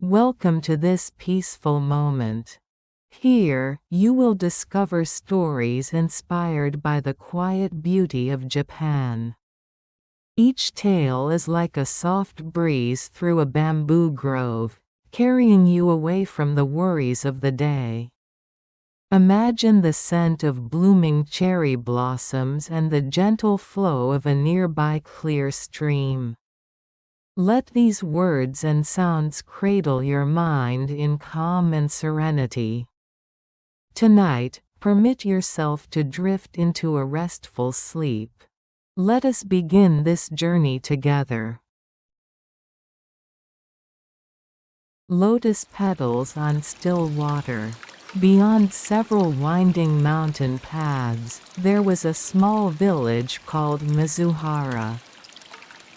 Welcome to this peaceful moment. Here, you will discover stories inspired by the quiet beauty of Japan. Each tale is like a soft breeze through a bamboo grove, carrying you away from the worries of the day. Imagine the scent of blooming cherry blossoms and the gentle flow of a nearby clear stream. Let these words and sounds cradle your mind in calm and serenity. Tonight, permit yourself to drift into a restful sleep. Let us begin this journey together. Lotus petals on still water. Beyond several winding mountain paths, there was a small village called Mizuhara.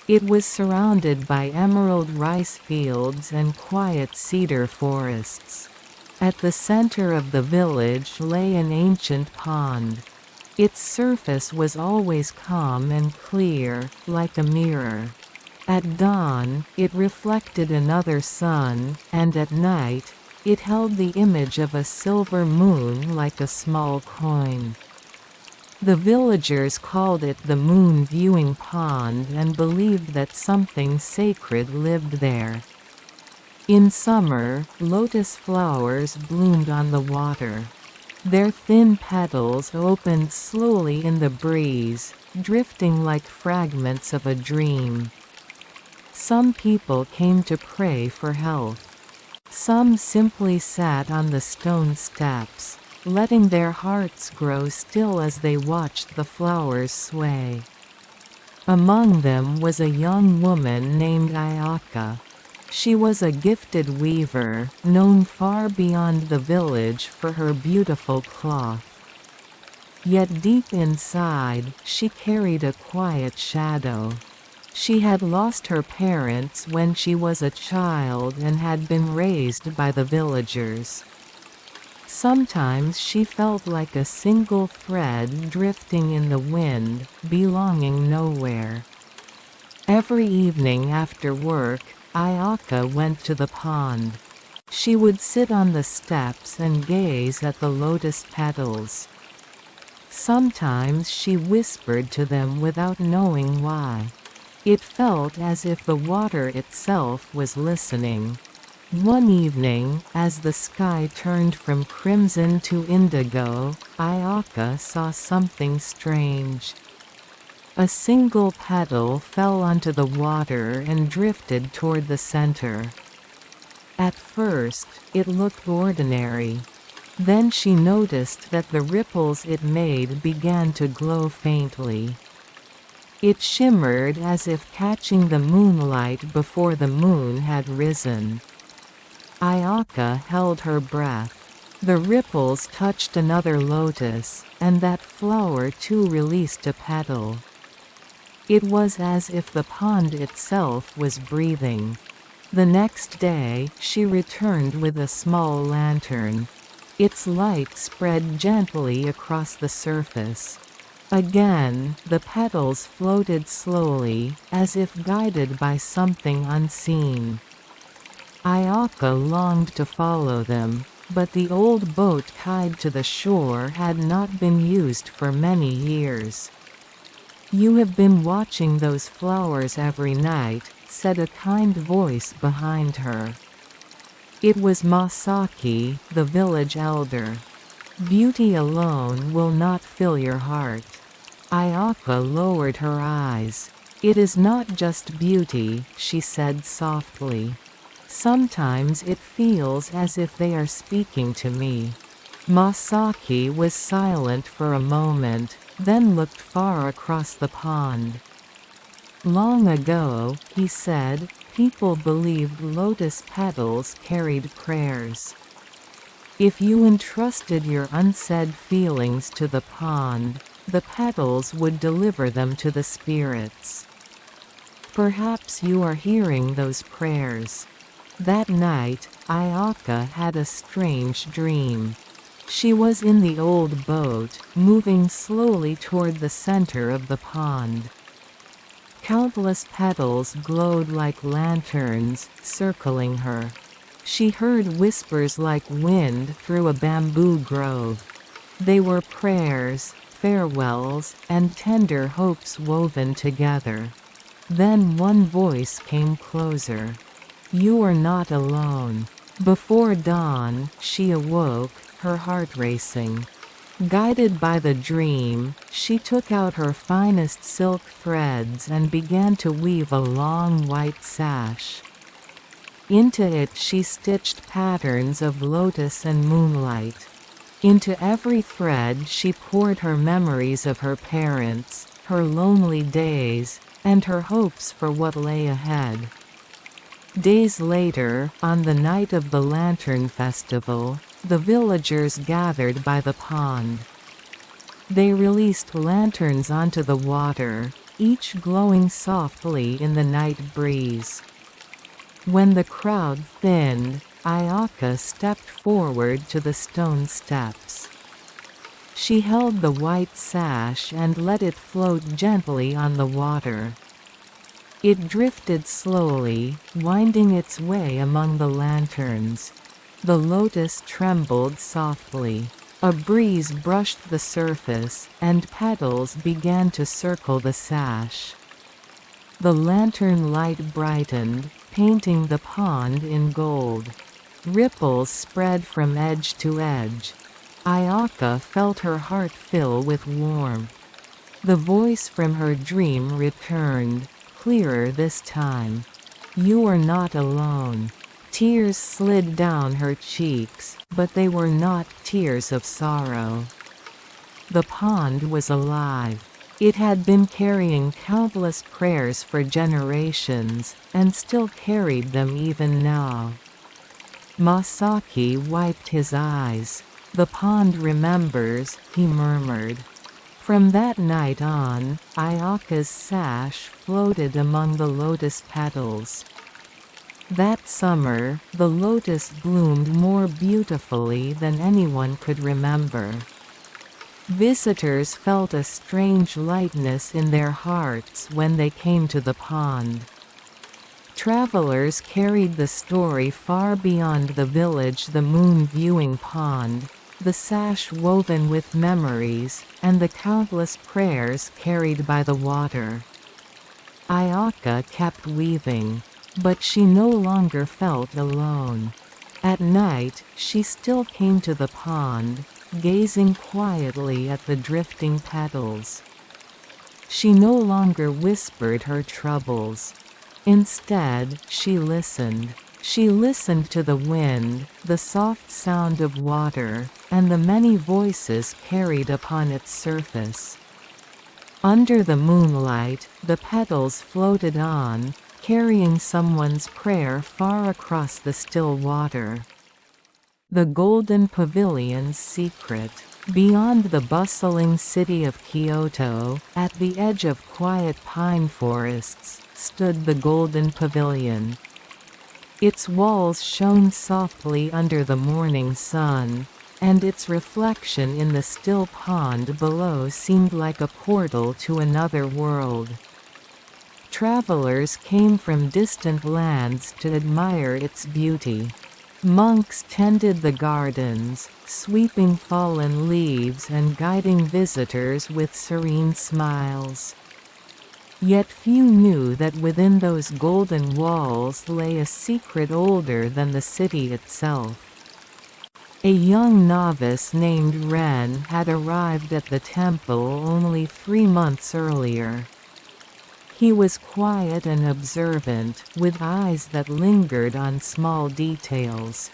It was surrounded by emerald rice fields and quiet cedar forests. At the center of the village lay an ancient pond. Its surface was always calm and clear, like a mirror. At dawn, it reflected another sun, and at night, it held the image of a silver moon like a small coin. The villagers called it the moon viewing pond and believed that something sacred lived there. In summer, lotus flowers bloomed on the water. Their thin petals opened slowly in the breeze, drifting like fragments of a dream. Some people came to pray for health. Some simply sat on the stone steps, letting their hearts grow still as they watched the flowers sway. Among them was a young woman named Ayaka. She was a gifted weaver, known far beyond the village for her beautiful cloth. Yet deep inside, she carried a quiet shadow. She had lost her parents when she was a child and had been raised by the villagers. Sometimes she felt like a single thread drifting in the wind, belonging nowhere. Every evening after work, Ayaka went to the pond. She would sit on the steps and gaze at the lotus petals. Sometimes she whispered to them without knowing why. It felt as if the water itself was listening. One evening, as the sky turned from crimson to indigo, Ayaka saw something strange. A single petal fell onto the water and drifted toward the center. At first, it looked ordinary. Then she noticed that the ripples it made began to glow faintly. It shimmered as if catching the moonlight before the moon had risen. Ayaka held her breath. The ripples touched another lotus, and that flower too released a petal. It was as if the pond itself was breathing. The next day, she returned with a small lantern. Its light spread gently across the surface. Again, the petals floated slowly, as if guided by something unseen. Ayaka longed to follow them, but the old boat tied to the shore had not been used for many years. "You have been watching those flowers every night," said a kind voice behind her. It was Masaki, the village elder. "Beauty alone will not fill your heart." Ayaka lowered her eyes. "It is not just beauty," she said softly. "Sometimes it feels as if they are speaking to me." Masaki was silent for a moment, then looked far across the pond. "Long ago," he said, "people believed lotus petals carried prayers. If you entrusted your unsaid feelings to the pond, the petals would deliver them to the spirits. Perhaps you are hearing those prayers." That night, Ayaka had a strange dream. She was in the old boat, moving slowly toward the center of the pond. Countless petals glowed like lanterns, circling her. She heard whispers like wind through a bamboo grove. They were prayers, farewells, and tender hopes woven together. Then one voice came closer. "You are not alone." Before dawn, she awoke, her heart racing. Guided by the dream, she took out her finest silk threads and began to weave a long white sash. Into it she stitched patterns of lotus and moonlight. Into every thread she poured her memories of her parents, her lonely days, and her hopes for what lay ahead. Days later, on the night of the Lantern Festival, the villagers gathered by the pond. They released lanterns onto the water, each glowing softly in the night breeze. When the crowd thinned, Ayaka stepped forward to the stone steps. She held the white sash and let it float gently on the water. It drifted slowly, winding its way among the lanterns. The lotus trembled softly. A breeze brushed the surface, and petals began to circle the sash. The lantern light brightened, painting the pond in gold. Ripples spread from edge to edge. Ayaka felt her heart fill with warmth. The voice from her dream returned, clearer this time. "You are not alone." Tears slid down her cheeks, but they were not tears of sorrow. The pond was alive. It had been carrying countless prayers for generations, and still carried them even now. Masaki wiped his eyes. "The pond remembers," he murmured. From that night on, Ayaka's sash floated among the lotus petals. That summer, the lotus bloomed more beautifully than anyone could remember. Visitors felt a strange lightness in their hearts when they came to the pond. Travelers carried the story far beyond the village, the moon viewing pond, the sash woven with memories, and the countless prayers carried by the water. Ayaka kept weaving. But she no longer felt alone. At night, she still came to the pond, gazing quietly at the drifting petals. She no longer whispered her troubles. Instead, she listened. She listened to the wind, the soft sound of water, and the many voices carried upon its surface. Under the moonlight, the petals floated on, carrying someone's prayer far across the still water. The Golden Pavilion's secret. Beyond the bustling city of Kyoto, at the edge of quiet pine forests, stood the Golden Pavilion. Its walls shone softly under the morning sun, and its reflection in the still pond below seemed like a portal to another world. Travelers came from distant lands to admire its beauty. Monks tended the gardens, sweeping fallen leaves and guiding visitors with serene smiles. Yet few knew that within those golden walls lay a secret older than the city itself. A young novice named Ren had arrived at the temple only 3 months earlier. He was quiet and observant, with eyes that lingered on small details.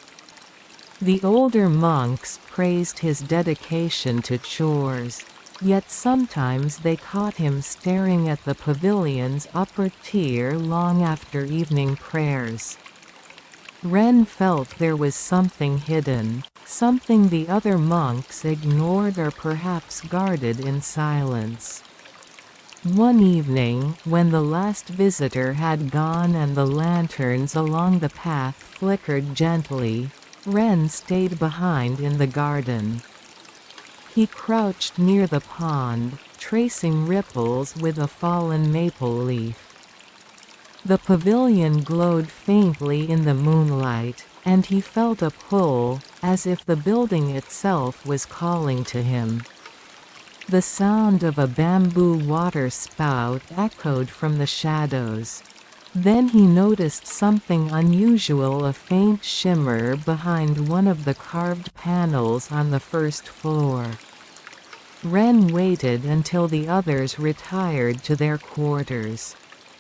The older monks praised his dedication to chores, yet sometimes they caught him staring at the pavilion's upper tier long after evening prayers. Ren felt there was something hidden, something the other monks ignored or perhaps guarded in silence. One evening, when the last visitor had gone and the lanterns along the path flickered gently, Ren stayed behind in the garden. He crouched near the pond, tracing ripples with a fallen maple leaf. The pavilion glowed faintly in the moonlight, and he felt a pull, as if the building itself was calling to him. The sound of a bamboo water spout echoed from the shadows. Then he noticed something unusual, a faint shimmer behind one of the carved panels on the first floor. Ren waited until the others retired to their quarters.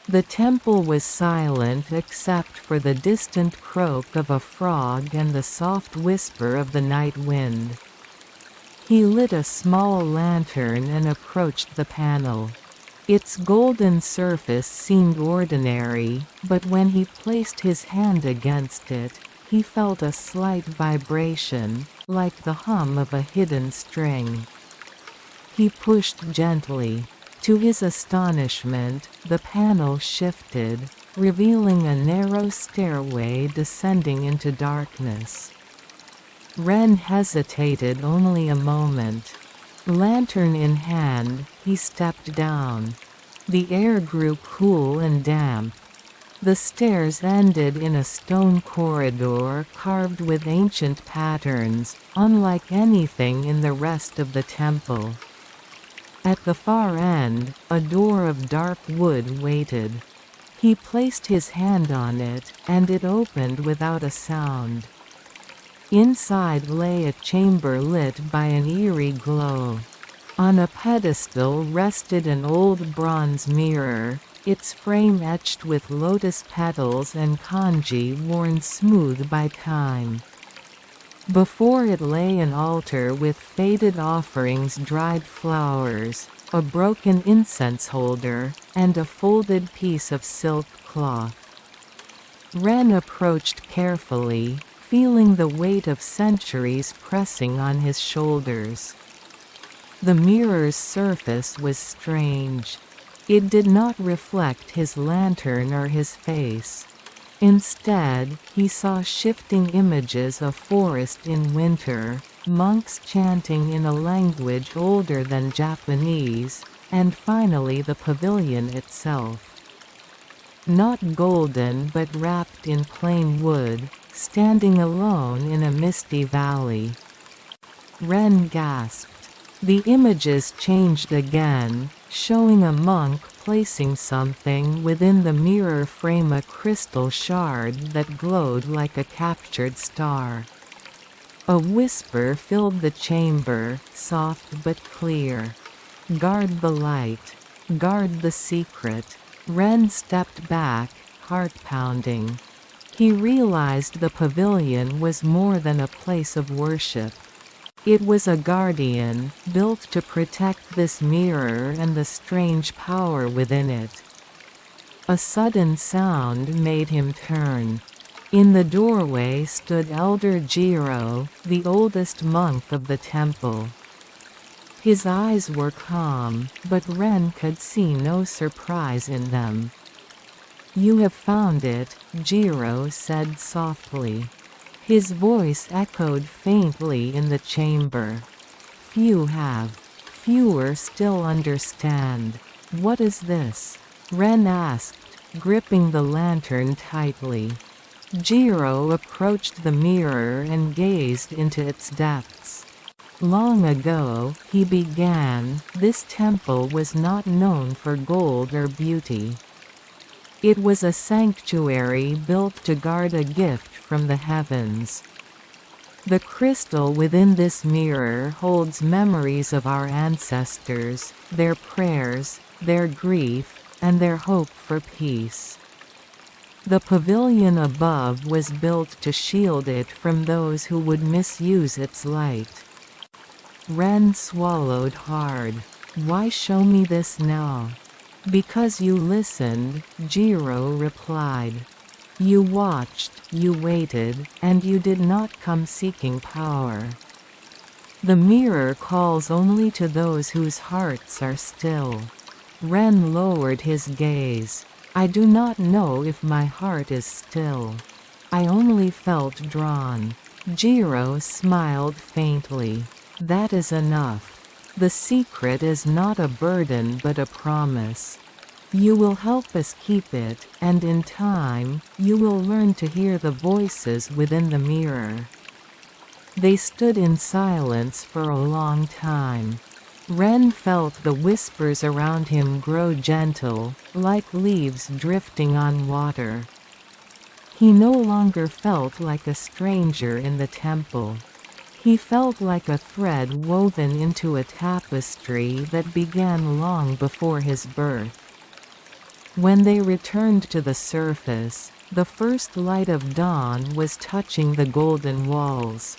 The temple was silent except for the distant croak of a frog and the soft whisper of the night wind. He lit a small lantern and approached the panel. Its golden surface seemed ordinary, but when he placed his hand against it, he felt a slight vibration, like the hum of a hidden string. He pushed gently. To his astonishment, the panel shifted, revealing a narrow stairway descending into darkness. Ren hesitated only a moment. Lantern in hand, he stepped down. The air grew cool and damp. The stairs ended in a stone corridor carved with ancient patterns, unlike anything in the rest of the temple. At the far end, a door of dark wood waited. He placed his hand on it, and it opened without a sound. Inside lay a chamber lit by an eerie glow. On a pedestal rested an old bronze mirror, its frame etched with lotus petals and kanji worn smooth by time. Before it lay an altar with faded offerings, dried flowers, a broken incense holder, and a folded piece of silk cloth. Ren approached carefully, feeling the weight of centuries pressing on his shoulders. The mirror's surface was strange. It did not reflect his lantern or his face. Instead, he saw shifting images of forest in winter, monks chanting in a language older than Japanese, and finally the pavilion itself. Not golden but wrapped in plain wood, standing alone in a misty valley. Ren gasped. The images changed again, showing a monk placing something within the mirror frame, a crystal shard that glowed like a captured star. A whisper filled the chamber, soft but clear. "Guard the light. Guard the secret." Ren stepped back, heart pounding. He realized the pavilion was more than a place of worship. It was a guardian, built to protect this mirror and the strange power within it. A sudden sound made him turn. In the doorway stood Elder Jiro, the oldest monk of the temple. His eyes were calm, but Ren could see no surprise in them. "You have found it," Jiro said softly. His voice echoed faintly in the chamber. "Few have. Fewer still understand. What is this?" Ren asked, gripping the lantern tightly. Jiro approached the mirror and gazed into its depths. "Long ago," he began, "this temple was not known for gold or beauty. It was a sanctuary built to guard a gift from the heavens. The crystal within this mirror holds memories of our ancestors, their prayers, their grief, and their hope for peace. The pavilion above was built to shield it from those who would misuse its light." Ren swallowed hard. "Why show me this now?" "Because you listened," Jiro replied. "You watched, you waited, and you did not come seeking power. The mirror calls only to those whose hearts are still." Ren lowered his gaze. "I do not know if my heart is still. I only felt drawn." Jiro smiled faintly. "That is enough. The secret is not a burden but a promise." You will help us keep it, and in time, you will learn to hear the voices within the mirror." They stood in silence for a long time. Ren felt the whispers around him grow gentle, like leaves drifting on water. He no longer felt like a stranger in the temple. He felt like a thread woven into a tapestry that began long before his birth. When they returned to the surface, the first light of dawn was touching the golden walls.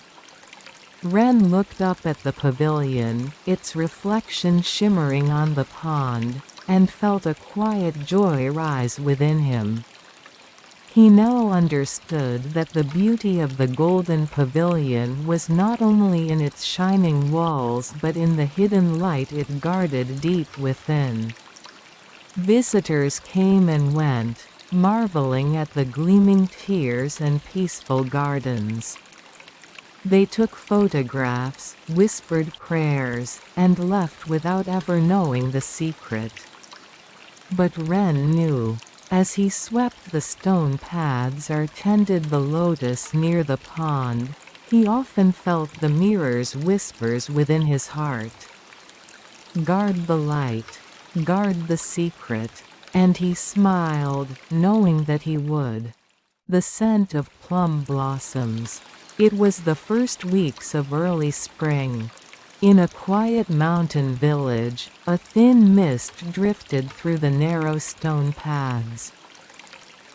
Ren looked up at the pavilion, its reflection shimmering on the pond, and felt a quiet joy rise within him. He now understood that the beauty of the golden pavilion was not only in its shining walls but in the hidden light it guarded deep within. Visitors came and went, marveling at the gleaming tears and peaceful gardens. They took photographs, whispered prayers, and left without ever knowing the secret. But Ren knew. As he swept the stone paths or tended the lotus near the pond, he often felt the mirror's whispers within his heart. Guard the light. Guard the secret. And he smiled, knowing that he would. The scent of plum blossoms. It was the first weeks of early spring. In a quiet mountain village, a thin mist drifted through the narrow stone paths.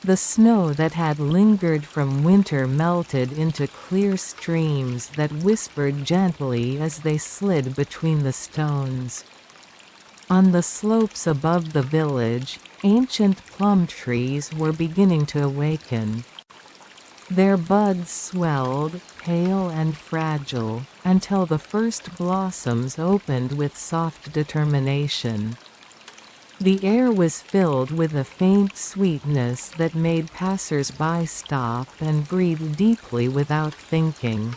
The snow that had lingered from winter melted into clear streams that whispered gently as they slid between the stones. On the slopes above the village, ancient plum trees were beginning to awaken. Their buds swelled, pale and fragile, until the first blossoms opened with soft determination. The air was filled with a faint sweetness that made passers-by stop and breathe deeply without thinking.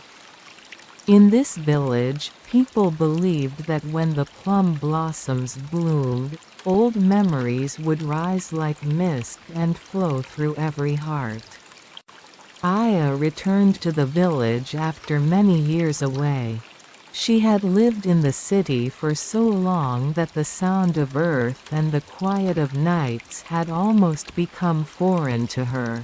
In this village, people believed that when the plum blossoms bloomed, old memories would rise like mist and flow through every heart. Aya returned to the village after many years away. She had lived in the city for so long that the sound of earth and the quiet of nights had almost become foreign to her.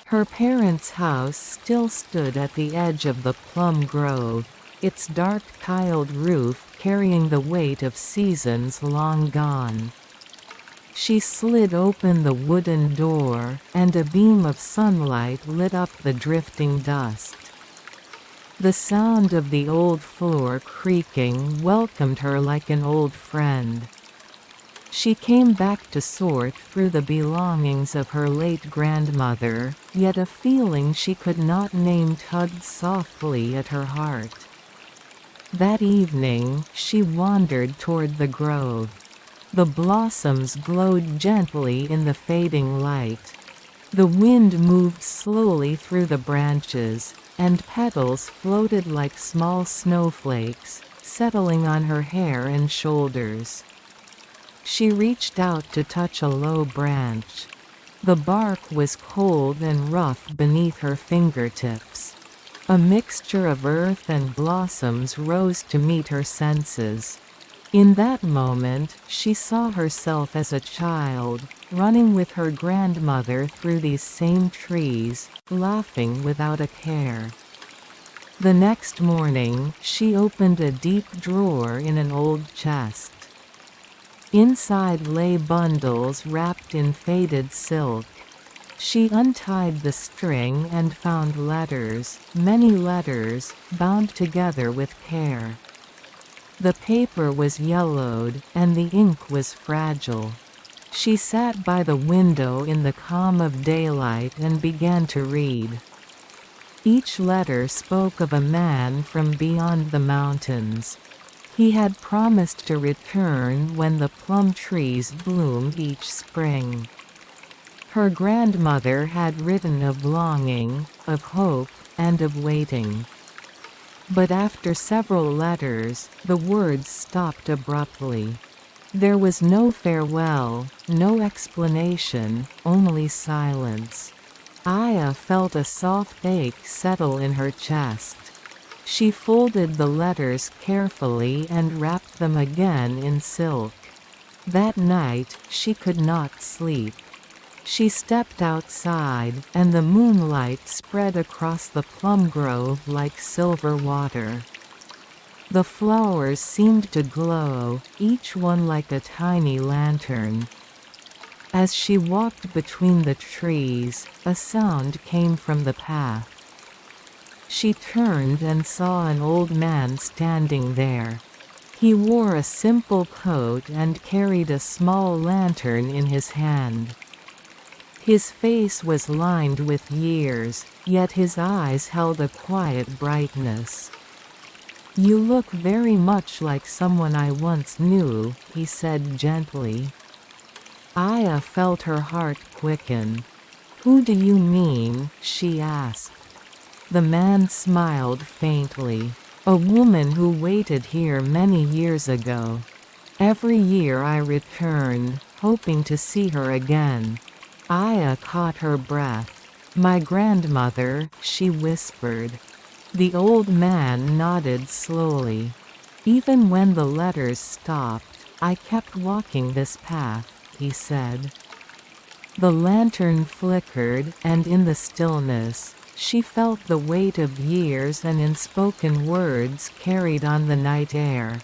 Her parents' house still stood at the edge of the plum grove, its dark tiled roof carrying the weight of seasons long gone. She slid open the wooden door, and a beam of sunlight lit up the drifting dust. The sound of the old floor creaking welcomed her like an old friend. She came back to sort through the belongings of her late grandmother, yet a feeling she could not name tugged softly at her heart. That evening, she wandered toward the grove. The blossoms glowed gently in the fading light. The wind moved slowly through the branches, and petals floated like small snowflakes, settling on her hair and shoulders. She reached out to touch a low branch. The bark was cold and rough beneath her fingertips. A mixture of earth and blossoms rose to meet her senses. In that moment, she saw herself as a child, running with her grandmother through these same trees, laughing without a care. The next morning, she opened a deep drawer in an old chest. Inside lay bundles wrapped in faded silk. She untied the string and found letters, many letters, bound together with care. The paper was yellowed, and the ink was fragile. She sat by the window in the calm of daylight and began to read. Each letter spoke of a man from beyond the mountains. He had promised to return when the plum trees bloomed each spring. Her grandmother had written of longing, of hope, and of waiting. But after several letters, the words stopped abruptly. There was no farewell, no explanation, only silence. Aya felt a soft ache settle in her chest. She folded the letters carefully and wrapped them again in silk. That night, she could not sleep. She stepped outside, and the moonlight spread across the plum grove like silver water. The flowers seemed to glow, each one like a tiny lantern. As she walked between the trees, a sound came from the path. She turned and saw an old man standing there. He wore a simple coat and carried a small lantern in his hand. His face was lined with years, yet his eyes held a quiet brightness. "You look very much like someone I once knew," he said gently. Aya felt her heart quicken. "Who do you mean?" she asked. The man smiled faintly. "A woman who waited here many years ago. Every year I returned, hoping to see her again." Aya caught her breath. "My grandmother," she whispered. The old man nodded slowly. "Even when the letters stopped, I kept walking this path," he said. The lantern flickered, and in the stillness, she felt the weight of years and unspoken words carried on the night air.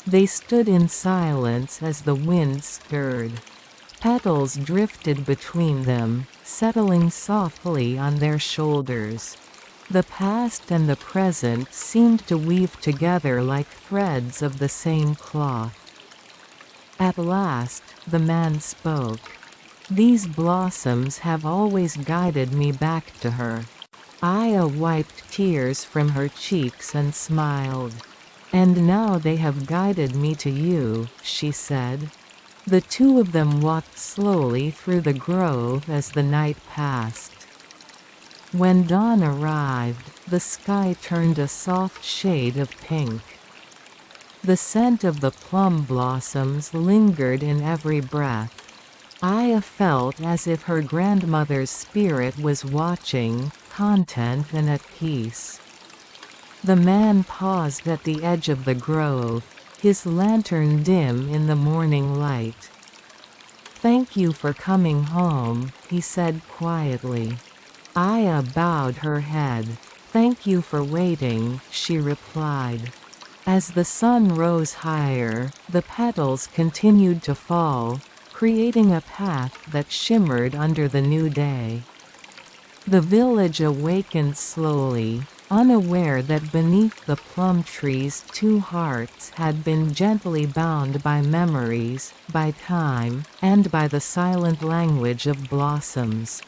They stood in silence as the wind stirred. Petals drifted between them, settling softly on their shoulders. The past and the present seemed to weave together like threads of the same cloth. At last, the man spoke. "These blossoms have always guided me back to her." Aya wiped tears from her cheeks and smiled. "And now they have guided me to you," she said. The two of them walked slowly through the grove as the night passed. When dawn arrived, the sky turned a soft shade of pink. The scent of the plum blossoms lingered in every breath. Aya felt as if her grandmother's spirit was watching, content and at peace. The man paused at the edge of the grove, his lantern dim in the morning light. "Thank you for coming home," he said quietly. Aya bowed her head. "Thank you for waiting," she replied. As the sun rose higher, the petals continued to fall, creating a path that shimmered under the new day. The village awakened slowly, unaware that beneath the plum trees 2 hearts had been gently bound by memories, by time, and by the silent language of blossoms.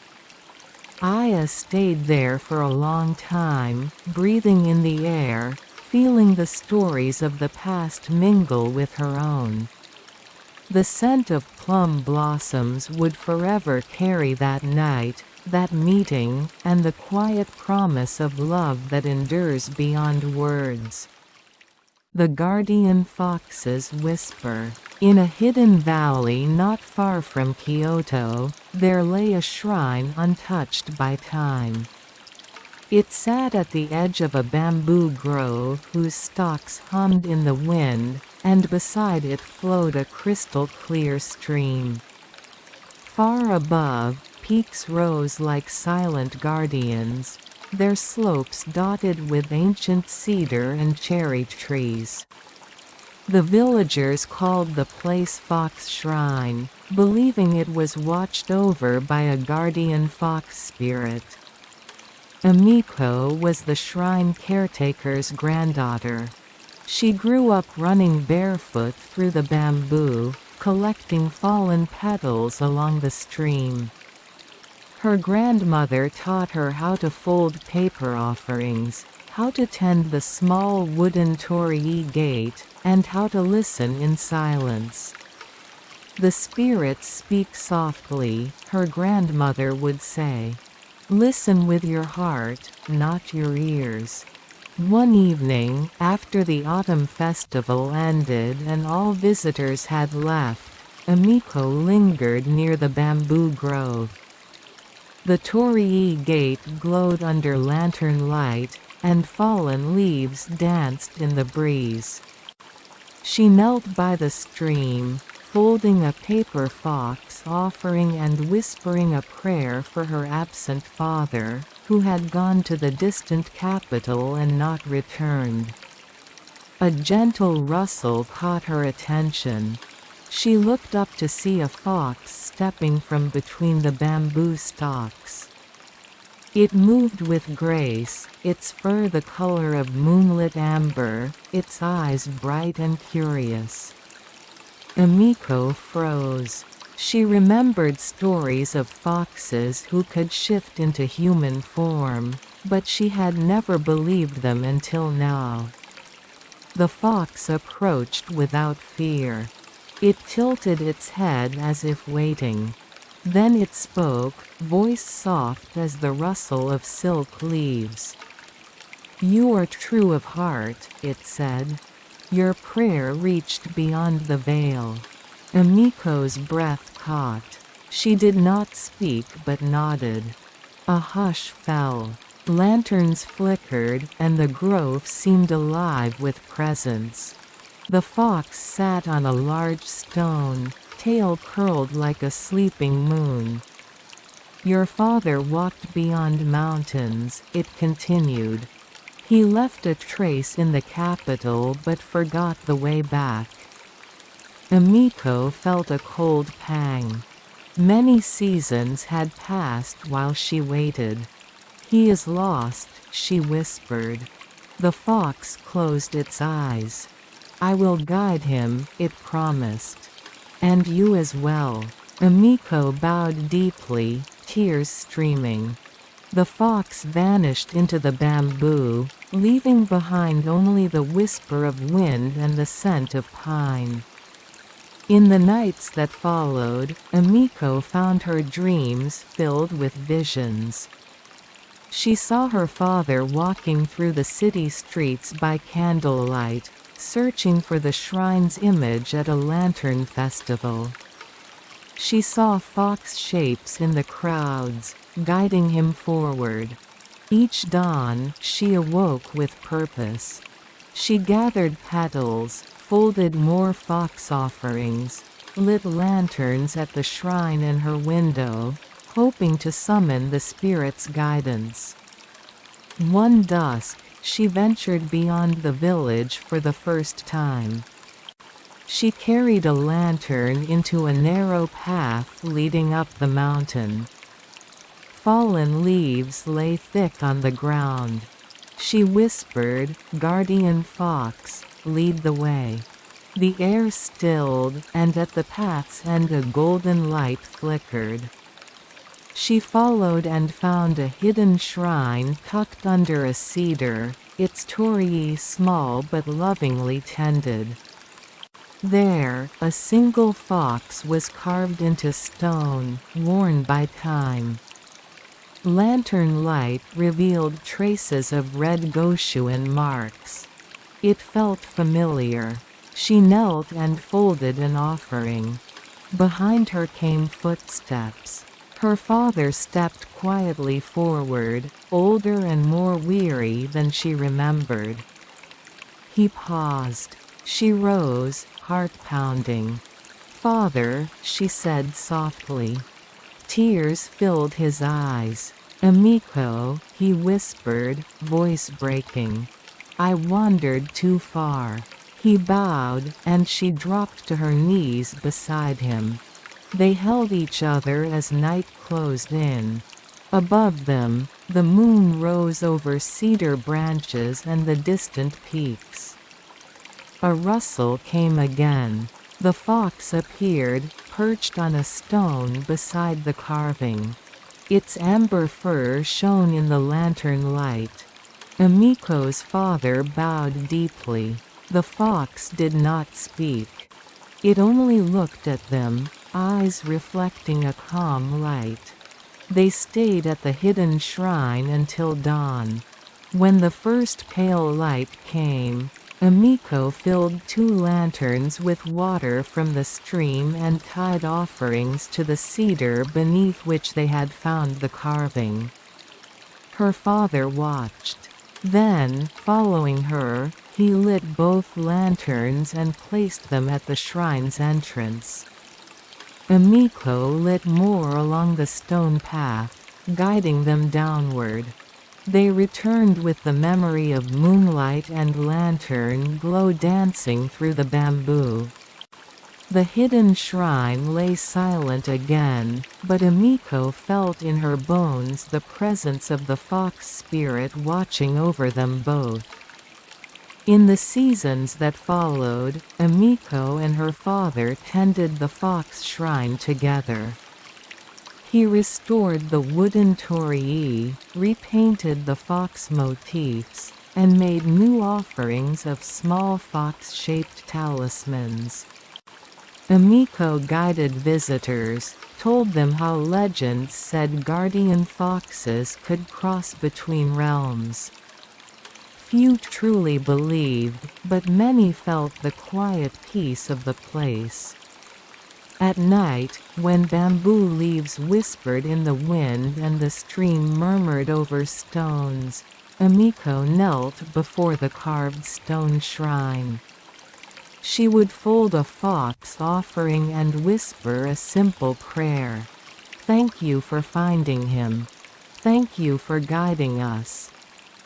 Aya stayed there for a long time, breathing in the air, feeling the stories of the past mingle with her own. The scent of plum blossoms would forever carry that night, that meeting, and the quiet promise of love that endures beyond words. The guardian fox's whisper. In a hidden valley not far from Kyoto, there lay a shrine untouched by time. It sat at the edge of a bamboo grove whose stalks hummed in the wind, and beside it flowed a crystal-clear stream. Far above, peaks rose like silent guardians, their slopes dotted with ancient cedar and cherry trees. The villagers called the place Fox Shrine, believing it was watched over by a guardian fox spirit. Emiko was the shrine caretaker's granddaughter. She grew up running barefoot through the bamboo, collecting fallen petals along the stream. Her grandmother taught her how to fold paper offerings, how to tend the small wooden torii gate, and how to listen in silence. "The spirits speak softly," her grandmother would say. "Listen with your heart, not your ears." One evening, after the autumn festival ended and all visitors had left, Emiko lingered near the bamboo grove. The torii gate glowed under lantern light, and fallen leaves danced in the breeze. She knelt by the stream, folding a paper fox offering and whispering a prayer for her absent father, who had gone to the distant capital and not returned. A gentle rustle caught her attention. She looked up to see a fox stepping from between the bamboo stalks. It moved with grace, its fur the color of moonlit amber, its eyes bright and curious. Emiko froze. She remembered stories of foxes who could shift into human form, but she had never believed them until now. The fox approached without fear. It tilted its head as if waiting. Then it spoke, voice soft as the rustle of silk leaves. "You are true of heart," it said. "Your prayer reached beyond the veil." Emiko's breath caught. She did not speak but nodded. A hush fell. Lanterns flickered, and the grove seemed alive with presence. The fox sat on a large stone, tail curled like a sleeping moon. "Your father walked beyond mountains," it continued. "He left a trace in the capital but forgot the way back." Emiko felt a cold pang. Many seasons had passed while she waited. "He is lost," she whispered. The fox closed its eyes. "I will guide him," it promised. "And you as well." Emiko bowed deeply, tears streaming. The fox vanished into the bamboo, leaving behind only the whisper of wind and the scent of pine. In the nights that followed, Emiko found her dreams filled with visions. She saw her father walking through the city streets by candlelight, searching for the shrine's image at a lantern festival. She saw fox shapes in the crowds, guiding him forward. Each dawn, she awoke with purpose. She gathered petals, folded more fox offerings, lit lanterns at the shrine in her window, hoping to summon the spirit's guidance. One dusk, she ventured beyond the village for the first time. She carried a lantern into a narrow path leading up the mountain. Fallen leaves lay thick on the ground. She whispered, "Guardian fox, lead the way." The air stilled, and at the path's end a golden light flickered. She followed and found a hidden shrine tucked under a cedar, its torii small but lovingly tended. There, a single fox was carved into stone, worn by time. Lantern light revealed traces of red Goshuan marks. It felt familiar. She knelt and folded an offering. Behind her came footsteps. Her father stepped quietly forward, older and more weary than she remembered. He paused. She rose, heart pounding. "Father," she said softly. Tears filled his eyes. "Emiko," he whispered, voice breaking. "I wandered too far." He bowed, and she dropped to her knees beside him. They held each other as night closed in. Above them, the moon rose over cedar branches and the distant peaks. A rustle came again. The fox appeared, perched on a stone beside the carving. Its amber fur shone in the lantern light. Emiko's father bowed deeply. The fox did not speak. It only looked at them, eyes reflecting a calm light. They stayed at the hidden shrine until dawn. When the first pale light came, Emiko filled 2 lanterns with water from the stream and tied offerings to the cedar beneath which they had found the carving. Her father watched. Then, following her, he lit both lanterns and placed them at the shrine's entrance. Emiko lit more along the stone path, guiding them downward. They returned with the memory of moonlight and lantern glow dancing through the bamboo. The hidden shrine lay silent again, but Emiko felt in her bones the presence of the fox spirit watching over them both. In the seasons that followed, Emiko and her father tended the fox shrine together. He restored the wooden torii, repainted the fox motifs, and made new offerings of small fox-shaped talismans. Emiko guided visitors, told them how legends said guardian foxes could cross between realms. Few truly believed, but many felt the quiet peace of the place. At night, when bamboo leaves whispered in the wind and the stream murmured over stones, Emiko knelt before the carved stone shrine. She would fold a fox offering and whisper a simple prayer. "Thank you for finding him. Thank you for guiding us."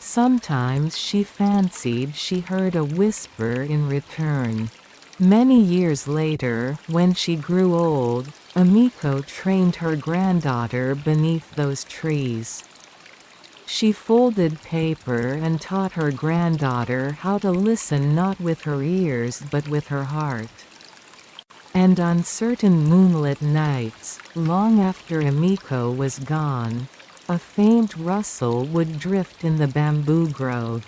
Sometimes she fancied she heard a whisper in return. Many years later, when she grew old, Emiko trained her granddaughter beneath those trees. She folded paper and taught her granddaughter how to listen not with her ears but with her heart. And on certain moonlit nights, long after Emiko was gone, a faint rustle would drift in the bamboo grove.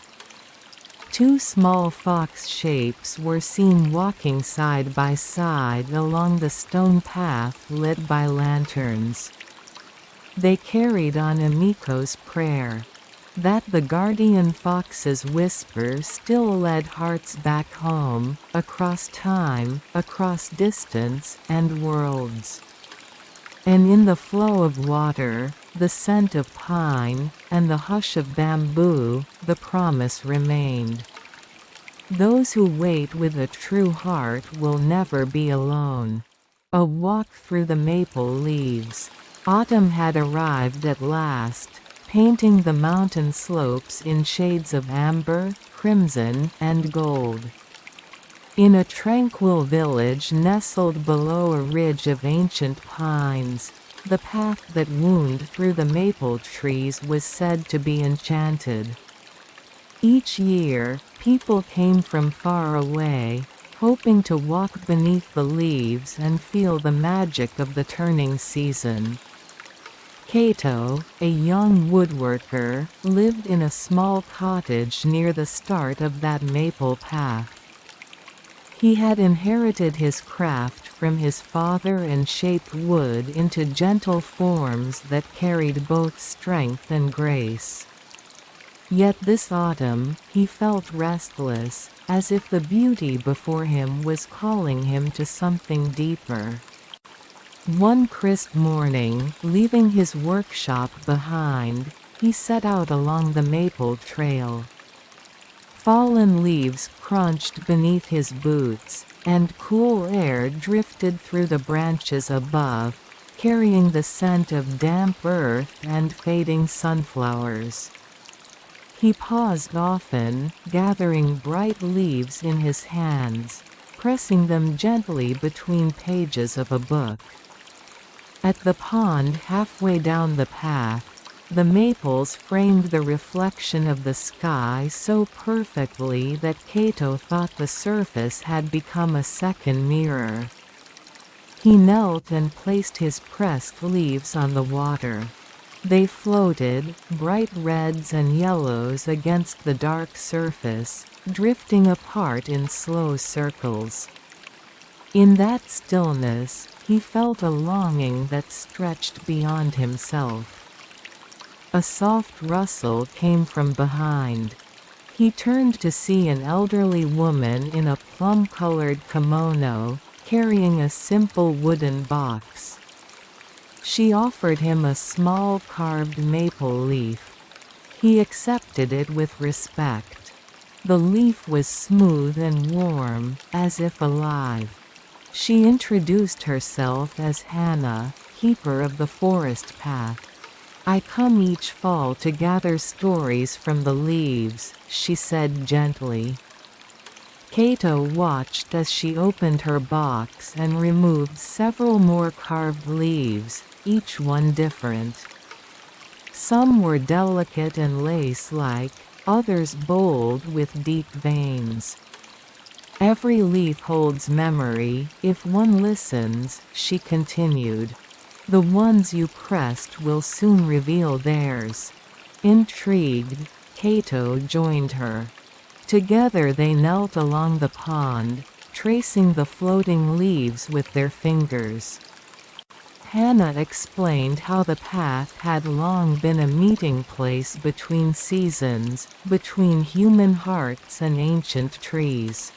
2 small fox shapes were seen walking side by side along the stone path lit by lanterns. They carried on Emiko's prayer. That the guardian fox's whisper still led hearts back home, across time, across distance, and worlds. And in the flow of water, the scent of pine, and the hush of bamboo, the promise remained. Those who wait with a true heart will never be alone. A walk through the maple leaves. Autumn had arrived at last, painting the mountain slopes in shades of amber, crimson, and gold. In a tranquil village nestled below a ridge of ancient pines, the path that wound through the maple trees was said to be enchanted. Each year, people came from far away, hoping to walk beneath the leaves and feel the magic of the turning season. Kato, a young woodworker, lived in a small cottage near the start of that maple path. He had inherited his craft from his father and shaped wood into gentle forms that carried both strength and grace. Yet this autumn, he felt restless, as if the beauty before him was calling him to something deeper. One crisp morning, leaving his workshop behind, he set out along the maple trail. Fallen leaves crunched beneath his boots, and cool air drifted through the branches above, carrying the scent of damp earth and fading sunflowers. He paused often, gathering bright leaves in his hands, pressing them gently between pages of a book. At the pond halfway down the path, the maples framed the reflection of the sky so perfectly that Kato thought the surface had become a second mirror. He knelt and placed his pressed leaves on the water. They floated, bright reds and yellows against the dark surface, drifting apart in slow circles. In that stillness, he felt a longing that stretched beyond himself. A soft rustle came from behind. He turned to see an elderly woman in a plum-colored kimono, carrying a simple wooden box. She offered him a small carved maple leaf. He accepted it with respect. The leaf was smooth and warm, as if alive. She introduced herself as Hannah, keeper of the forest path. "I come each fall to gather stories from the leaves," she said gently. Kato watched as she opened her box and removed several more carved leaves, each one different. Some were delicate and lace-like, others bold with deep veins. "Every leaf holds memory, if one listens," she continued. "The ones you pressed will soon reveal theirs." Intrigued, Kato joined her. Together they knelt along the pond, tracing the floating leaves with their fingers. Hannah explained how the path had long been a meeting place between seasons, between human hearts and ancient trees.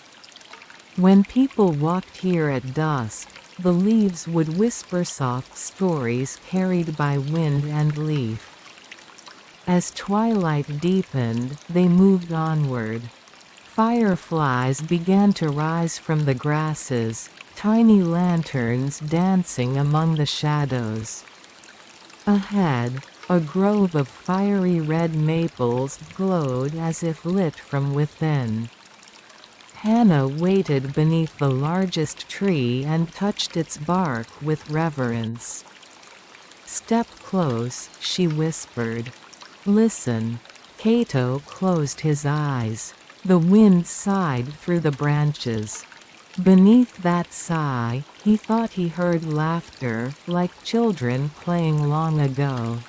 When people walked here at dusk, the leaves would whisper soft stories carried by wind and leaf. As twilight deepened, they moved onward. Fireflies began to rise from the grasses, tiny lanterns dancing among the shadows. Ahead, a grove of fiery red maples glowed as if lit from within. Hannah waited beneath the largest tree and touched its bark with reverence. "Step close," she whispered. "Listen." Kato closed his eyes. The wind sighed through the branches. Beneath that sigh, he thought he heard laughter, like children playing long ago.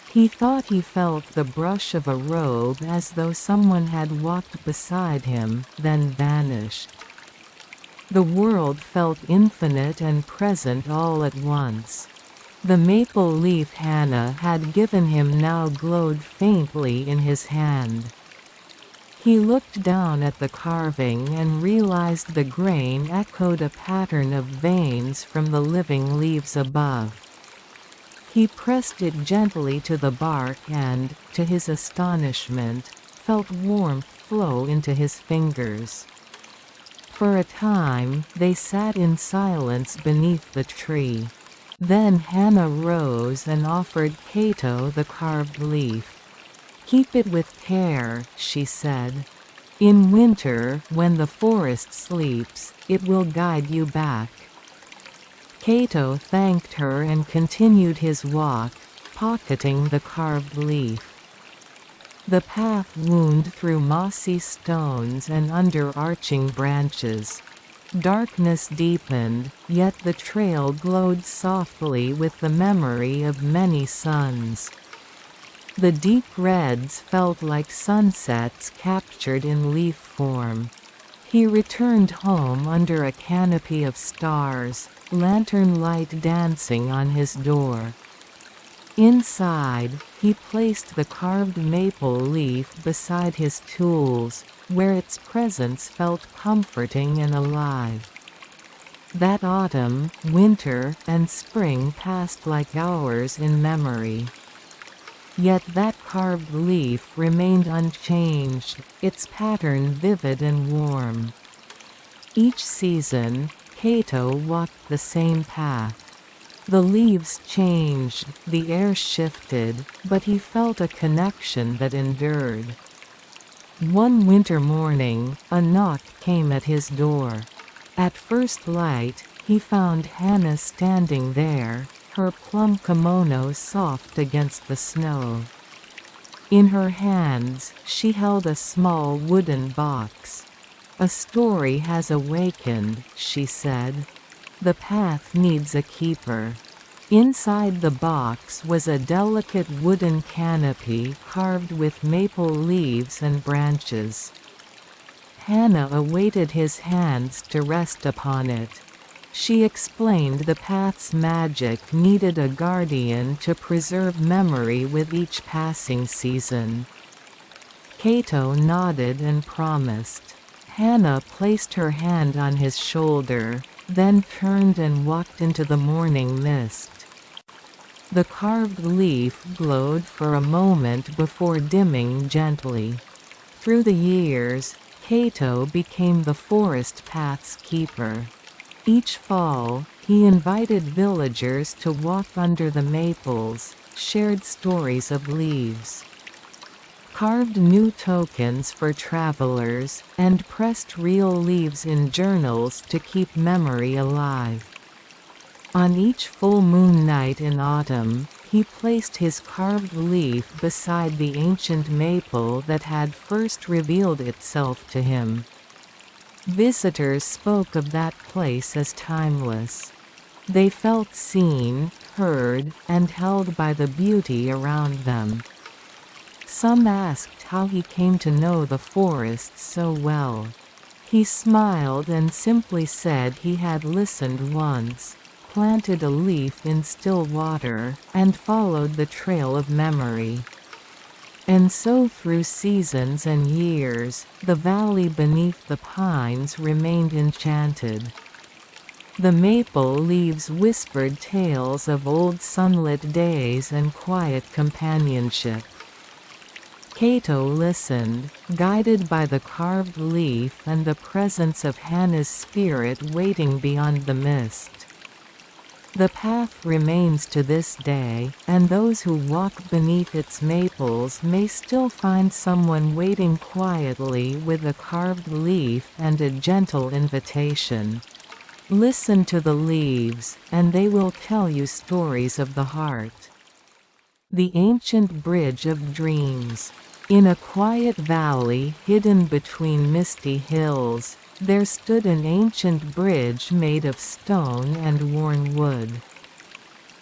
He thought he felt the brush of a robe as though someone had walked beside him, then vanished. The world felt infinite and present all at once. The maple leaf Hannah had given him now glowed faintly in his hand. He looked down at the carving and realized the grain echoed a pattern of veins from the living leaves above. He pressed it gently to the bark and, to his astonishment, felt warmth flow into his fingers. For a time, they sat in silence beneath the tree. Then Hannah rose and offered Kato the carved leaf. "Keep it with care," she said. "In winter, when the forest sleeps, it will guide you back." Kato thanked her and continued his walk, pocketing the carved leaf. The path wound through mossy stones and under arching branches. Darkness deepened, yet the trail glowed softly with the memory of many suns. The deep reds felt like sunsets captured in leaf form. He returned home under a canopy of stars, lantern light dancing on his door. Inside, he placed the carved maple leaf beside his tools, where its presence felt comforting and alive. That autumn, winter, and spring passed like hours in memory. Yet that carved leaf remained unchanged, its pattern vivid and warm. Each season, Kato walked the same path. The leaves changed, the air shifted, but he felt a connection that endured. One winter morning, a knock came at his door. At first light, he found Hannah standing there, her plum kimono soft against the snow. In her hands, she held a small wooden box. "A story has awakened," she said. "The path needs a keeper." Inside the box was a delicate wooden canopy carved with maple leaves and branches. Hannah awaited his hands to rest upon it. She explained the path's magic needed a guardian to preserve memory with each passing season. Kato nodded and promised. Hannah placed her hand on his shoulder, then turned and walked into the morning mist. The carved leaf glowed for a moment before dimming gently. Through the years, Kato became the forest path's keeper. Each fall, he invited villagers to walk under the maples, shared stories of leaves, carved new tokens for travelers, and pressed real leaves in journals to keep memory alive. On each full moon night in autumn, he placed his carved leaf beside the ancient maple that had first revealed itself to him. Visitors spoke of that place as timeless. They felt seen, heard, and held by the beauty around them. Some asked how he came to know the forest so well. He smiled and simply said he had listened once, planted a leaf in still water, and followed the trail of memory. And so through seasons and years, the valley beneath the pines remained enchanted. The maple leaves whispered tales of old sunlit days and quiet companionship. Kato listened, guided by the carved leaf and the presence of Hannah's spirit waiting beyond the mist. The path remains to this day, and those who walk beneath its maples may still find someone waiting quietly with a carved leaf and a gentle invitation. Listen to the leaves, and they will tell you stories of the heart. The Ancient Bridge of Dreams. In a quiet valley hidden between misty hills, there stood an ancient bridge made of stone and worn wood.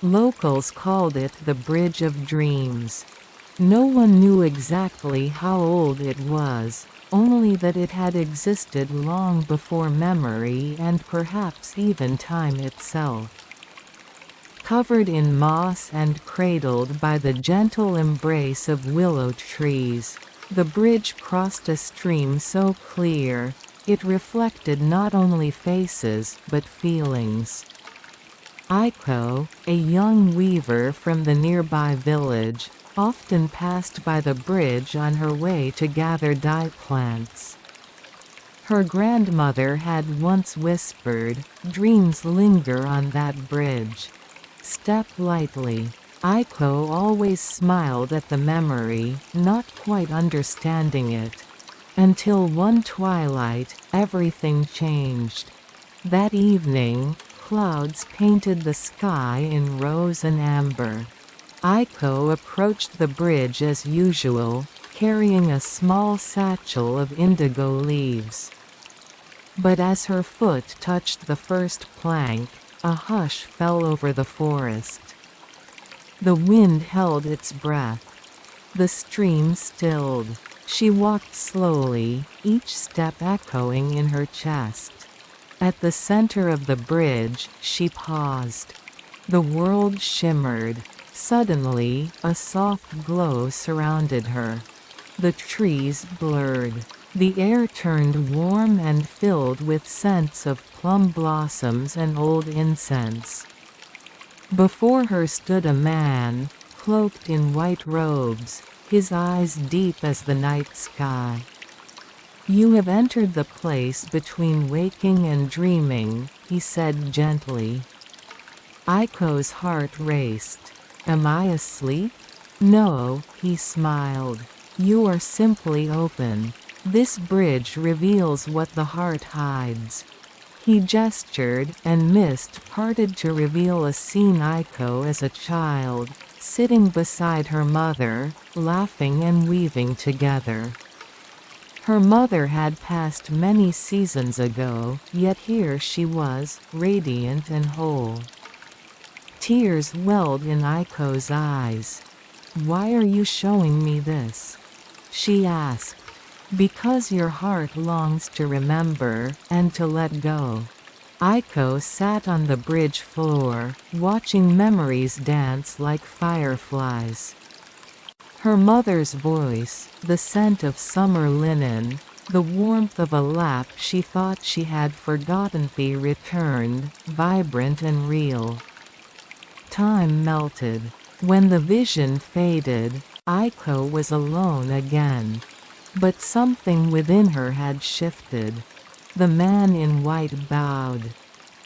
Locals called it the Bridge of Dreams. No one knew exactly how old it was, only that it had existed long before memory and perhaps even time itself. Covered in moss and cradled by the gentle embrace of willow trees, the bridge crossed a stream so clear, it reflected not only faces but feelings. Aiko, a young weaver from the nearby village, often passed by the bridge on her way to gather dye plants. Her grandmother had once whispered, "Dreams linger on that bridge. Step lightly." Aiko always smiled at the memory, not quite understanding it. Until one twilight, everything changed. That evening, clouds painted the sky in rose and amber. Aiko approached the bridge as usual, carrying a small satchel of indigo leaves. But as her foot touched the first plank, a hush fell over the forest. The wind held its breath. The stream stilled. She walked slowly, each step echoing in her chest. At the center of the bridge, she paused. The world shimmered. Suddenly, a soft glow surrounded her. The trees blurred. The air turned warm and filled with scents of plum blossoms and old incense. Before her stood a man, cloaked in white robes, his eyes deep as the night sky. "You have entered the place between waking and dreaming," he said gently. Aiko's heart raced. "Am I asleep?" "No," he smiled. "You are simply open. This bridge reveals what the heart hides." He gestured, and mist parted to reveal a scene Aiko as a child, sitting beside her mother, laughing and weaving together. Her mother had passed many seasons ago, yet here she was, radiant and whole. Tears welled in Aiko's eyes. "Why are you showing me this?" she asked. "Because your heart longs to remember, and to let go." Aiko sat on the bridge floor, watching memories dance like fireflies. Her mother's voice, the scent of summer linen, the warmth of a lap she thought she had forgotten returned, vibrant and real. Time melted. When the vision faded, Aiko was alone again. But something within her had shifted. The man in white bowed.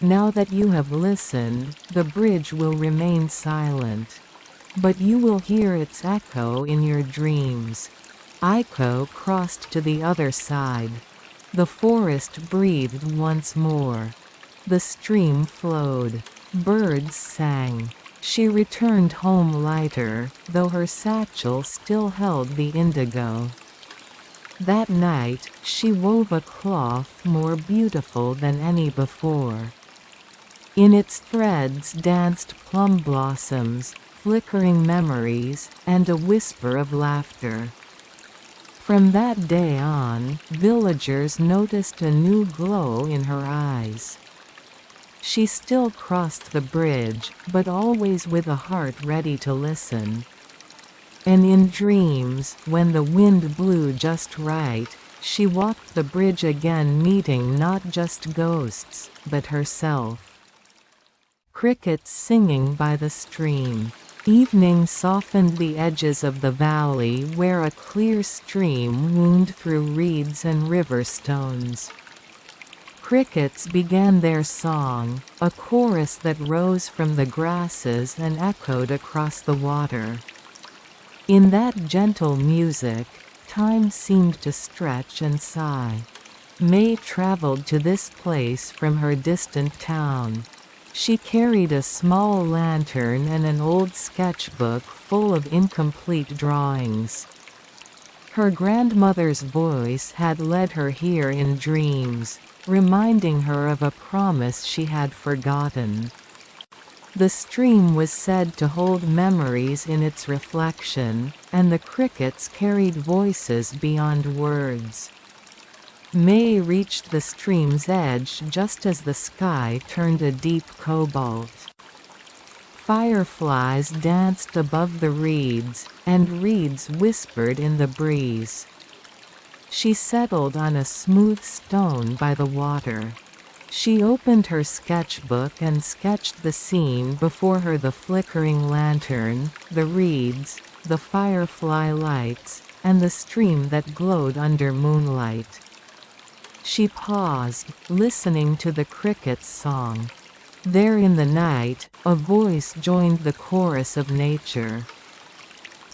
"Now that you have listened, the bridge will remain silent. But you will hear its echo in your dreams." Aiko crossed to the other side. The forest breathed once more. The stream flowed. Birds sang. She returned home lighter, though her satchel still held the indigo. That night, she wove a cloth more beautiful than any before. In its threads danced plum blossoms, flickering memories, and a whisper of laughter. From that day on, villagers noticed a new glow in her eyes. She still crossed the bridge, but always with a heart ready to listen. And in dreams, when the wind blew just right, she walked the bridge again, meeting not just ghosts, but herself. Crickets singing by the stream. Evening softened the edges of the valley where a clear stream wound through reeds and river stones. Crickets began their song, a chorus that rose from the grasses and echoed across the water. In that gentle music, time seemed to stretch and sigh. May traveled to this place from her distant town. She carried a small lantern and an old sketchbook full of incomplete drawings. Her grandmother's voice had led her here in dreams, reminding her of a promise she had forgotten. The stream was said to hold memories in its reflection, and the crickets carried voices beyond words. May reached the stream's edge just as the sky turned a deep cobalt. Fireflies danced above the reeds, and reeds whispered in the breeze. She settled on a smooth stone by the water. She opened her sketchbook and sketched the scene before her: the flickering lantern, the reeds, the firefly lights, and the stream that glowed under moonlight. She paused, listening to the cricket's song. There in the night, a voice joined the chorus of nature.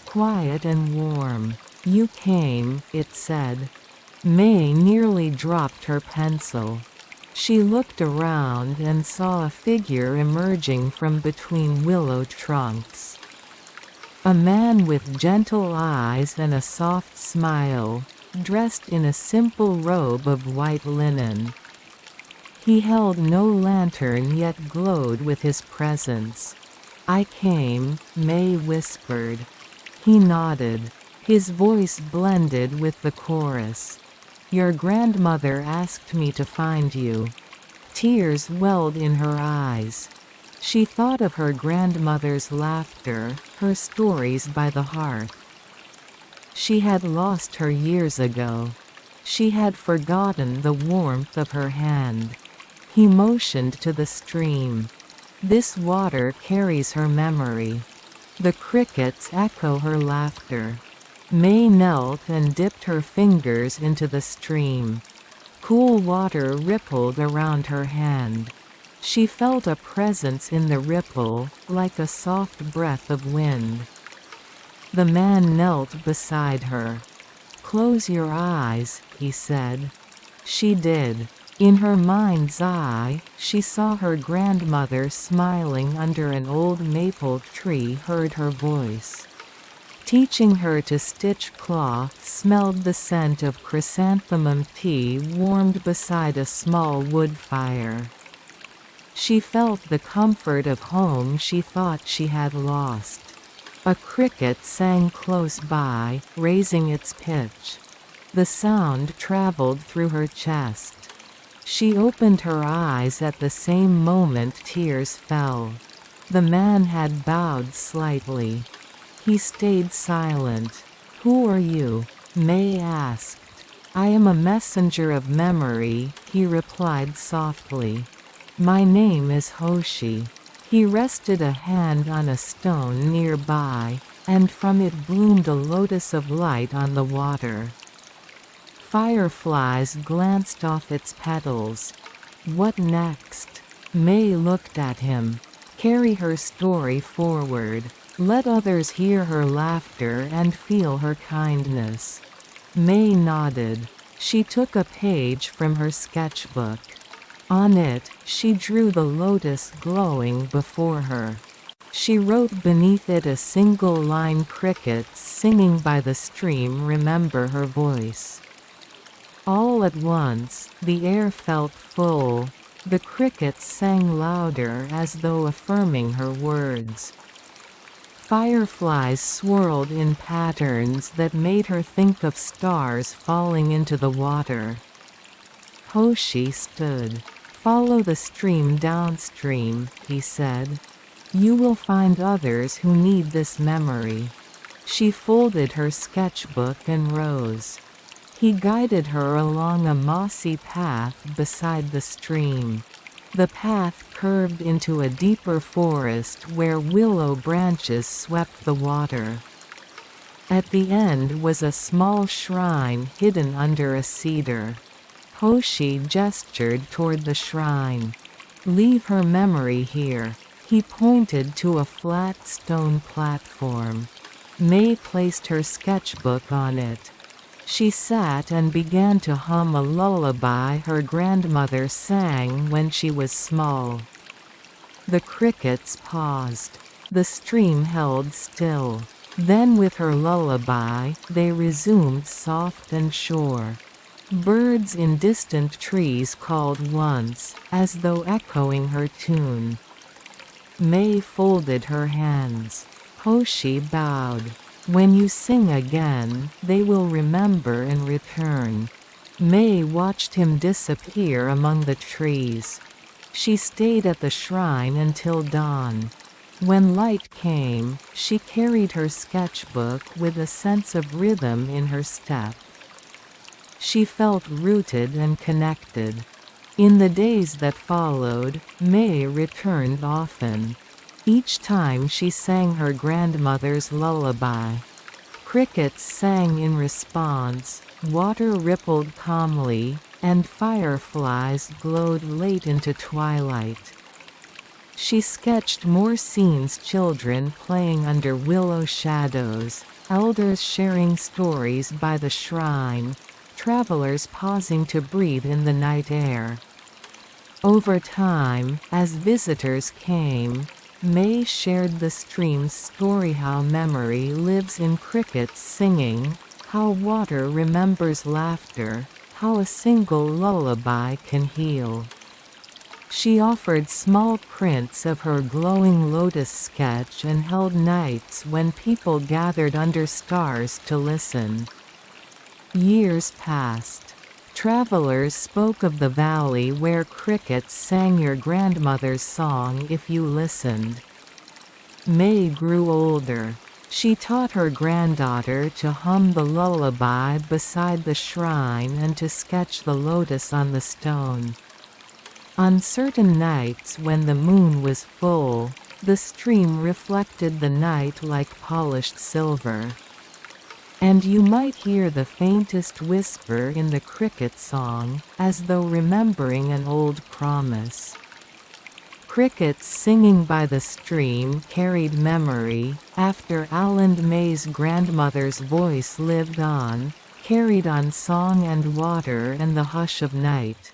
Quiet and warm. "You came," it said. May nearly dropped her pencil. She looked around and saw a figure emerging from between willow trunks. A man with gentle eyes and a soft smile, dressed in a simple robe of white linen. He held no lantern yet glowed with his presence. "I came," May whispered. He nodded. His voice blended with the chorus. "Your grandmother asked me to find you." Tears welled in her eyes. She thought of her grandmother's laughter, her stories by the hearth. She had lost her years ago. She had forgotten the warmth of her hand. He motioned to the stream. "This water carries her memory." The crickets echo her laughter. May knelt and dipped her fingers into the stream. Cool water rippled around her hand. She felt a presence in the ripple, like a soft breath of wind. The man knelt beside her. "Close your eyes," he said. She did. In her mind's eye, she saw her grandmother smiling under an old maple tree, heard her voice. Teaching her to stitch cloth, smelled the scent of chrysanthemum tea warmed beside a small wood fire. She felt the comfort of home she thought she had lost. A cricket sang close by, raising its pitch. The sound traveled through her chest. She opened her eyes at the same moment tears fell. The man had bowed slightly. He stayed silent. "Who are you?" May asked. "I am a messenger of memory," he replied softly. "My name is Hoshi." He rested a hand on a stone nearby, and from it bloomed a lotus of light on the water. Fireflies glanced off its petals. "What next?" May looked at him. "Carry her story forward. Let others hear her laughter and feel her kindness." May nodded. She took a page from her sketchbook. On it, she drew the lotus glowing before her. She wrote beneath it a single line: "Crickets singing by the stream remember her voice." All at once, the air felt full. The crickets sang louder as though affirming her words. Fireflies swirled in patterns that made her think of stars falling into the water. Hoshi stood. "Follow the stream downstream," he said. "You will find others who need this memory." She folded her sketchbook and rose. He guided her along a mossy path beside the stream. The path curved into a deeper forest where willow branches swept the water. At the end was a small shrine hidden under a cedar. Hoshi gestured toward the shrine. "Leave her memory here." He pointed to a flat stone platform. May placed her sketchbook on it. She sat and began to hum a lullaby her grandmother sang when she was small. The crickets paused. The stream held still. Then with her lullaby, they resumed soft and sure. Birds in distant trees called once, as though echoing her tune. May folded her hands. Hoshi bowed. "When you sing again, they will remember and return." May watched him disappear among the trees. She stayed at the shrine until dawn. When light came, she carried her sketchbook with a sense of rhythm in her step. She felt rooted and connected. In the days that followed, May returned often. Each time she sang her grandmother's lullaby. Crickets sang in response, water rippled calmly, and fireflies glowed late into twilight. She sketched more scenes: children playing under willow shadows, elders sharing stories by the shrine, travelers pausing to breathe in the night air. Over time, as visitors came, May shared the stream's story: how memory lives in crickets singing, how water remembers laughter, how a single lullaby can heal. She offered small prints of her glowing lotus sketch and held nights when people gathered under stars to listen. Years passed. Travelers spoke of the valley where crickets sang your grandmother's song if you listened. May grew older. She taught her granddaughter to hum the lullaby beside the shrine and to sketch the lotus on the stone. On certain nights when the moon was full, the stream reflected the night like polished silver. And you might hear the faintest whisper in the cricket song, as though remembering an old promise. Crickets singing by the stream carried memory, after Alan May's grandmother's voice lived on, carried on song and water and the hush of night.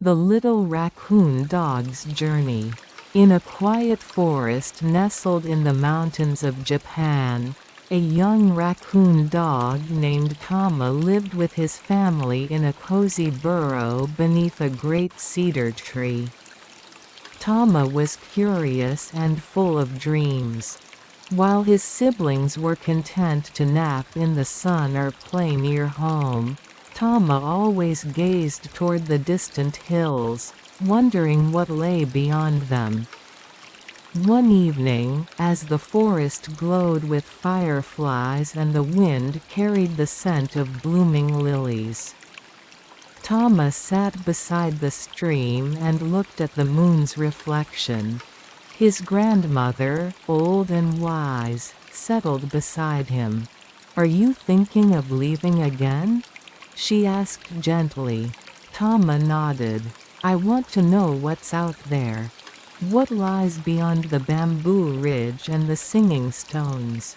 The Little Raccoon Dog's Journey. In a quiet forest nestled in the mountains of Japan, a young raccoon dog named Tama lived with his family in a cozy burrow beneath a great cedar tree. Tama was curious and full of dreams. While his siblings were content to nap in the sun or play near home, Tama always gazed toward the distant hills, wondering what lay beyond them. One evening, as the forest glowed with fireflies and the wind carried the scent of blooming lilies, Tama sat beside the stream and looked at the moon's reflection. His grandmother, old and wise, settled beside him. "Are you thinking of leaving again?" she asked gently. Tama nodded. "I want to know what's out there. What lies beyond the bamboo ridge and the singing stones?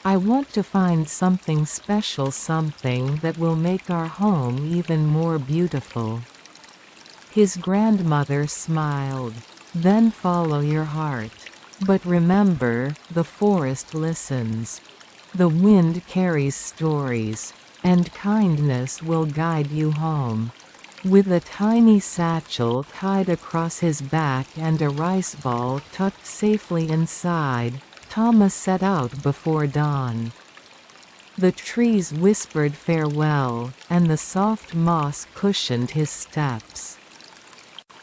I want to find something special, something that will make our home even more beautiful." His grandmother smiled. "Then follow your heart. But remember, the forest listens. The wind carries stories. And kindness will guide you home." With a tiny satchel tied across his back and a rice ball tucked safely inside, Tama set out before dawn. The trees whispered farewell, and the soft moss cushioned his steps.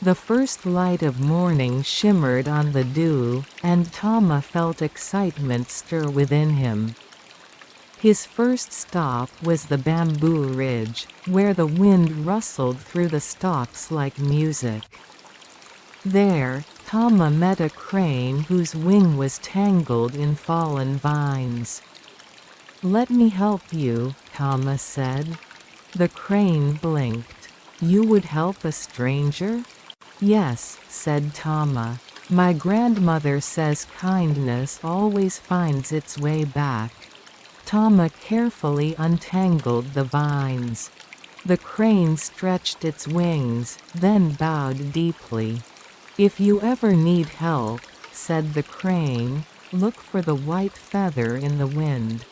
The first light of morning shimmered on the dew, and Tama felt excitement stir within him. His first stop was the bamboo ridge, where the wind rustled through the stalks like music. There, Tama met a crane whose wing was tangled in fallen vines. "Let me help you," Tama said. The crane blinked. "You would help a stranger?" "Yes," said Tama. "My grandmother says kindness always finds its way back." Tama carefully untangled the vines. The crane stretched its wings, then bowed deeply. "If you ever need help," said the crane, "look for the white feather in the wind."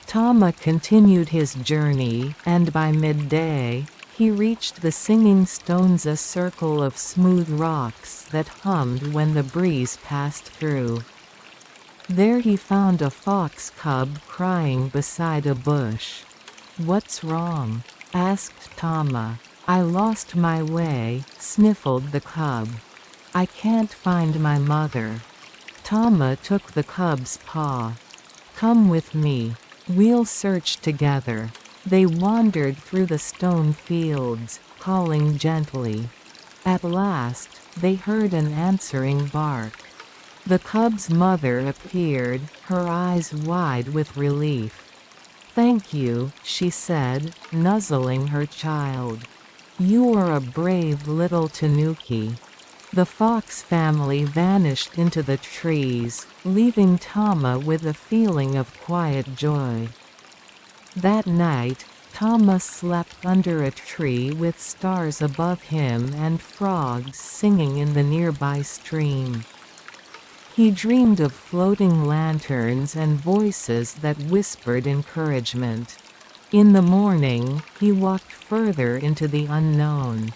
Tama continued his journey, and by midday, he reached the singing stones, a circle of smooth rocks that hummed when the breeze passed through. There he found a fox cub crying beside a bush. "What's wrong?" asked Tama. "I lost my way," sniffled the cub. "I can't find my mother." Tama took the cub's paw. "Come with me. We'll search together." They wandered through the stone fields, calling gently. At last, they heard an answering bark. The cub's mother appeared, her eyes wide with relief. "Thank you," she said, nuzzling her child. "You are a brave little tanuki." The fox family vanished into the trees, leaving Tama with a feeling of quiet joy. That night, Tama slept under a tree with stars above him and frogs singing in the nearby stream. He dreamed of floating lanterns and voices that whispered encouragement. In the morning, he walked further into the unknown.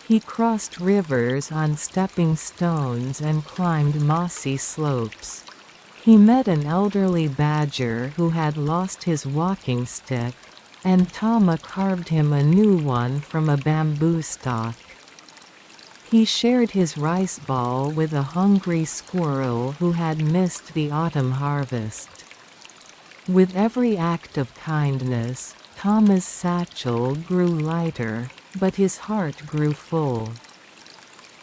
He crossed rivers on stepping stones and climbed mossy slopes. He met an elderly badger who had lost his walking stick, and Tama carved him a new one from a bamboo stalk. He shared his rice ball with a hungry squirrel who had missed the autumn harvest. With every act of kindness, Tama's satchel grew lighter, but his heart grew full.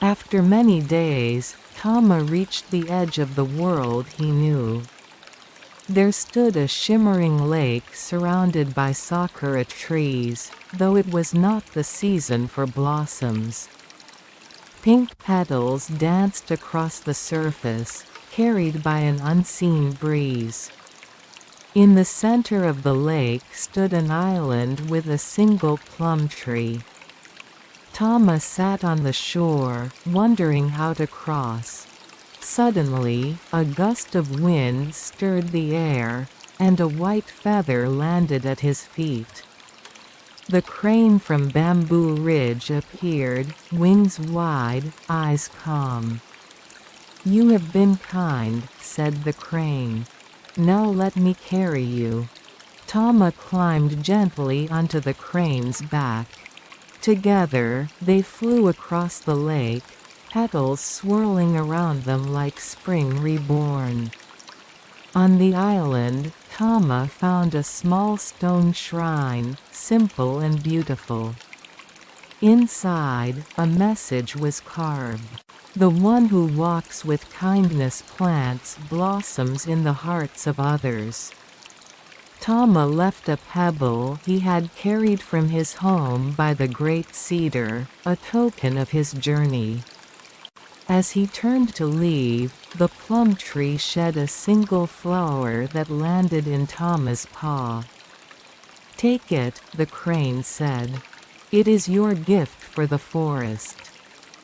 After many days, Tama reached the edge of the world he knew. There stood a shimmering lake surrounded by sakura trees, though it was not the season for blossoms. Pink petals danced across the surface, carried by an unseen breeze. In the center of the lake stood an island with a single plum tree. Tama sat on the shore, wondering how to cross. Suddenly, a gust of wind stirred the air, and a white feather landed at his feet. The crane from Bamboo Ridge appeared, wings wide, eyes calm. "You have been kind," said the crane. "Now let me carry you." Tama climbed gently onto the crane's back. Together, they flew across the lake, petals swirling around them like spring reborn. On the island, Tama found a small stone shrine, simple and beautiful. Inside, a message was carved. The one who walks with kindness plants blossoms in the hearts of others. Tama left a pebble he had carried from his home by the great cedar, a token of his journey. As he turned to leave, the plum tree shed a single flower that landed in Tama's paw. "Take it," the crane said. "It is your gift for the forest."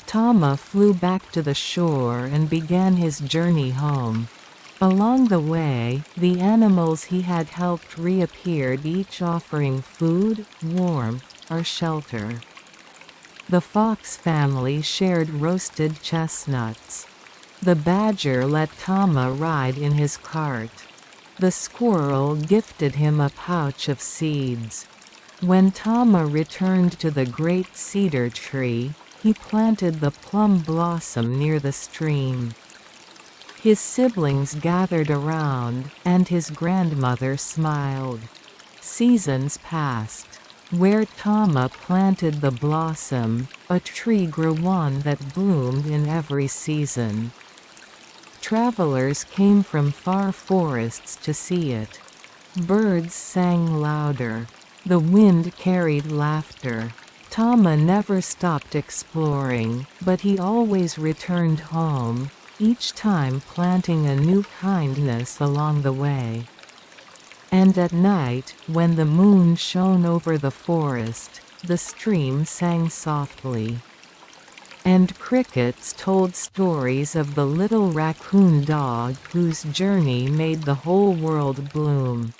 Tama flew back to the shore and began his journey home. Along the way, the animals he had helped reappeared, each offering food, warmth, or shelter. The fox family shared roasted chestnuts. The badger let Tama ride in his cart. The squirrel gifted him a pouch of seeds. When Tama returned to the great cedar tree, he planted the plum blossom near the stream. His siblings gathered around, and his grandmother smiled. Seasons passed. Where Tama planted the blossom, a tree grew, one that bloomed in every season. Travelers came from far forests to see it. Birds sang louder. The wind carried laughter. Tama never stopped exploring, but he always returned home, each time planting a new kindness along the way. And at night, when the moon shone over the forest, the stream sang softly. And crickets told stories of the little raccoon dog whose journey made the whole world bloom.